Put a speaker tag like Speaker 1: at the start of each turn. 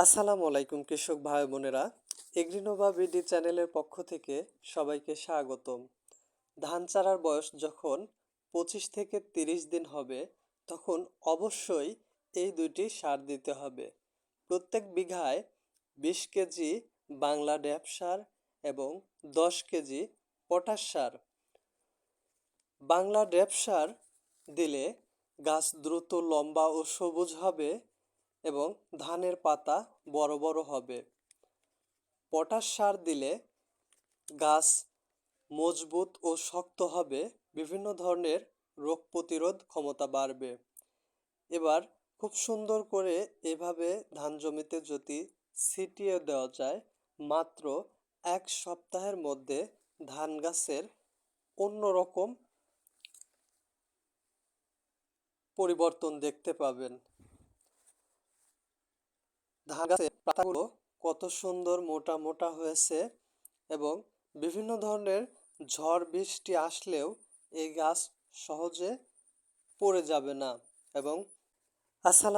Speaker 1: আসসালামু আলাইকুম কৃষক ভাই বোনেরা। এগ্রিনোভা বিডি চ্যানেলের পক্ষ থেকে সবাইকে স্বাগতম। ধান চারার বয়স যখন 25 থেকে 30 দিন হবে, তখন অবশ্যই এই দুইটি সার দিতে হবে। প্রত্যেক বিঘায় 20 কেজি বাংলা ড্যাপ সার এবং 10 কেজি পটাশ সার। বাংলা ড্যাপ সার দিলে গাছ দ্রুত লম্বা ও সবুজ হবে এবং ধানের পাতা বড় বড় হবে। পটাশ সার দিলে গাছ মজবুত ও শক্ত হবে, বিভিন্ন ধরনের রোগ প্রতিরোধ ক্ষমতা বাড়বে। এবার খুব সুন্দর করে এভাবে ধান জমিতে যদি ছিটিয়ে দেওয়া যায়, মাত্র 1 সপ্তাহের মধ্যে ধান গাছের অন্যরকম পরিবর্তন দেখতে পাবেন। ধান গাছের পাতাগুলো কত সুন্দর মোটা মোটা হয়েছে এবং বিভিন্ন ধরনের ঝড় বৃষ্টি আসলেও এই গাছ সহজে পড়ে যাবে না। এবং আসসালাম